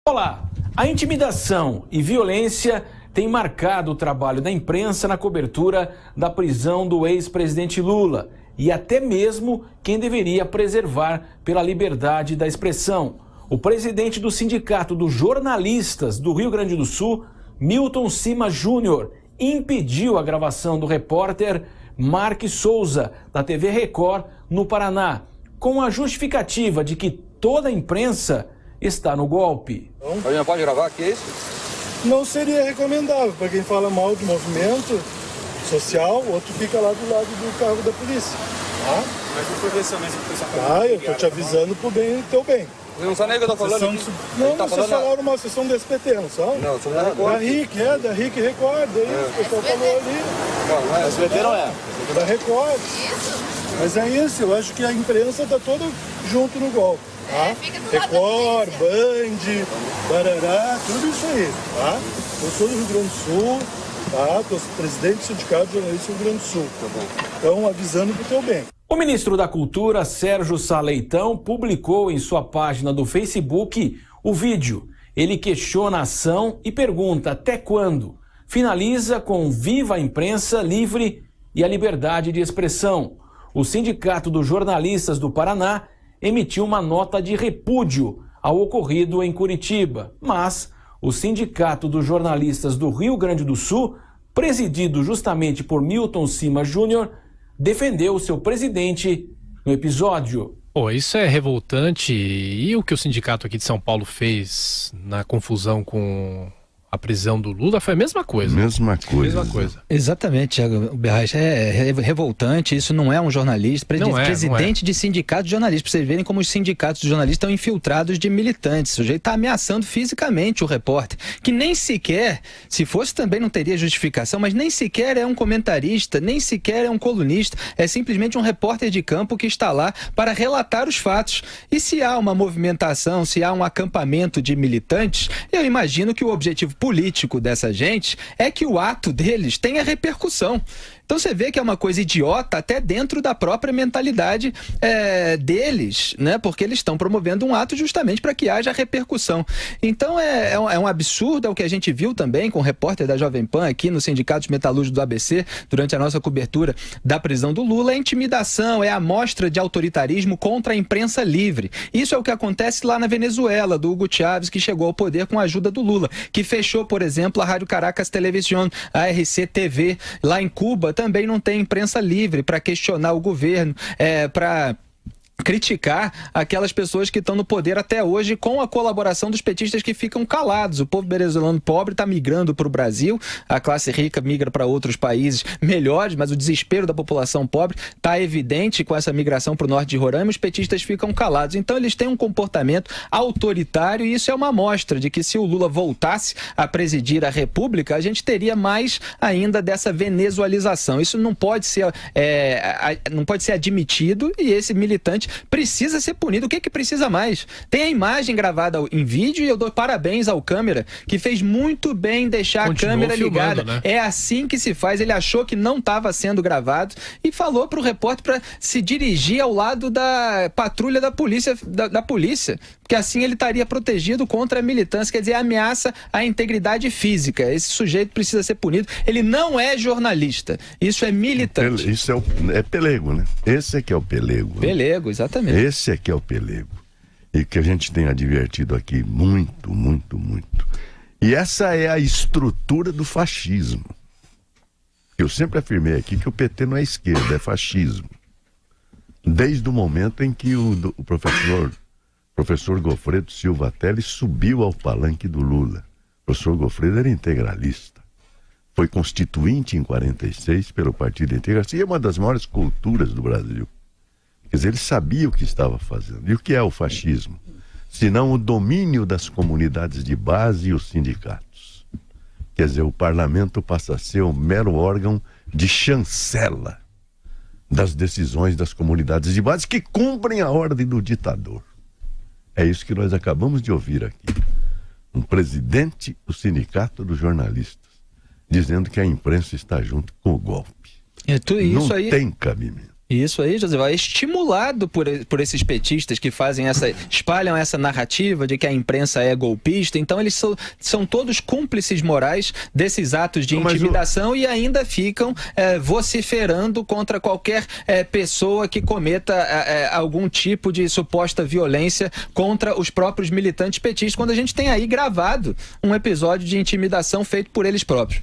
Olá! A intimidação e violência têm marcado o trabalho da imprensa na cobertura da prisão do ex-presidente Lula e até mesmo quem deveria preservar pela liberdade da expressão. O presidente do Sindicato dos Jornalistas do Rio Grande do Sul, Milton Cima Júnior, impediu a gravação do repórter Mark Souza, da TV Record, no Paraná, com a justificativa de que toda a imprensa está no golpe. Não pode gravar aqui, é isso? Não seria recomendável para quem fala mal do movimento social, outro fica lá do lado do carro da polícia. Tá? Mas não foi dessa mesma pessoa. Tá, eu tô te avisando pro bem do teu bem. Você não sabe nem o que eu tô falando aqui. Não, vocês falaram uma sessão do SPT, não são? Não, somos da Record. Da RIC, da RIC Record, é isso, o pessoal falou ali. Não é. SBT não é. Da Record. Mas é isso, eu acho que a imprensa tá toda junto no golpe. Tá? Record, Band, Barará, tudo isso aí, tá? Eu sou do Rio Grande do Sul, tá? Tô presidente do Sindicato de Jornalistas do Rio Grande do Sul. Então, avisando pro teu bem. O ministro da Cultura, Sérgio Sá Leitão, publicou em sua página do Facebook o vídeo. Ele questiona a ação e pergunta até quando. Finaliza com viva a imprensa livre e a liberdade de expressão. O Sindicato dos Jornalistas do Paraná emitiu uma nota de repúdio ao ocorrido em Curitiba, mas o Sindicato dos Jornalistas do Rio Grande do Sul, presidido justamente por Milton Cima Júnior, defendeu o seu presidente no episódio. Pô, isso é revoltante. E o que o sindicato aqui de São Paulo fez na confusão com a prisão do Lula foi a mesma coisa. Mesma coisa. Exatamente, Thiago Berraich. É revoltante, isso não é um jornalista, presidente de sindicato de jornalistas, para vocês verem como os sindicatos de jornalistas estão infiltrados de militantes. O sujeito está ameaçando fisicamente o repórter, que nem sequer, se fosse também não teria justificação, mas nem sequer é um comentarista, nem sequer é um colunista, é simplesmente um repórter de campo que está lá para relatar os fatos. E se há uma movimentação, se há um acampamento de militantes, eu imagino que o objetivo político dessa gente é que o ato deles tenha repercussão. Então você vê que é uma coisa idiota até dentro da própria mentalidade deles, né? Porque eles estão promovendo um ato justamente para que haja repercussão. Então é um absurdo, é o que a gente viu também com o repórter da Jovem Pan aqui no Sindicato dos Metalúrgicos do ABC, durante a nossa cobertura da prisão do Lula. É intimidação, é a mostra de autoritarismo contra a imprensa livre. Isso é o que acontece lá na Venezuela, do Hugo Chávez, que chegou ao poder com a ajuda do Lula, que fechou, por exemplo, a Rádio Caracas Televisión, a RCTV. Lá em Cuba também não tem imprensa livre para questionar o governo, para criticar aquelas pessoas que estão no poder até hoje, com a colaboração dos petistas que ficam calados. O povo venezuelano pobre está migrando para o Brasil, a classe rica migra para outros países melhores, mas o desespero da população pobre está evidente com essa migração para o norte de Roraima. Os petistas ficam calados. Então eles têm um comportamento autoritário, e isso é uma amostra de que, se o Lula voltasse a presidir a República, a gente teria mais ainda dessa venezualização. Isso não pode ser admitido, e esse militante precisa ser punido. O que precisa mais? Tem a imagem gravada em vídeo, e eu dou parabéns ao câmera, que fez muito bem deixar Continuou a câmera filmando, ligada. né? É assim que se faz. Ele achou que não estava sendo gravado e falou para o repórter para se dirigir ao lado da patrulha da polícia, da polícia, porque assim ele estaria protegido contra a militância. Quer dizer, ameaça à integridade física. Esse sujeito precisa ser punido. Ele não é jornalista, isso é militante. Isso é pelego, né? Esse é que é o pelego. Pelego, exatamente. Esse é que é o pelego. E que a gente tem advertido aqui muito, muito, muito. E essa é a estrutura do fascismo. Eu sempre afirmei aqui que o PT não é esquerda, é fascismo. Desde o momento em que o professor Goffredo Silva Telles subiu ao palanque do Lula. O professor Goffredo era integralista. Foi constituinte em 46 pelo Partido Integralista, e é uma das maiores culturas do Brasil. Quer dizer, ele sabia o que estava fazendo. E o que é o fascismo? Senão o domínio das comunidades de base e os sindicatos. Quer dizer, o parlamento passa a ser um mero órgão de chancela das decisões das comunidades de base, que cumprem a ordem do ditador. É isso que nós acabamos de ouvir aqui. Um presidente do Sindicato dos Jornalistas dizendo que a imprensa está junto com o golpe. Isso não aí tem cabimento. Isso aí, José, é estimulado por esses petistas que espalham essa narrativa de que a imprensa é golpista. Então eles são todos cúmplices morais desses atos de intimidação e ainda ficam vociferando contra qualquer pessoa que cometa algum tipo de suposta violência contra os próprios militantes petistas, quando a gente tem aí gravado um episódio de intimidação feito por eles próprios.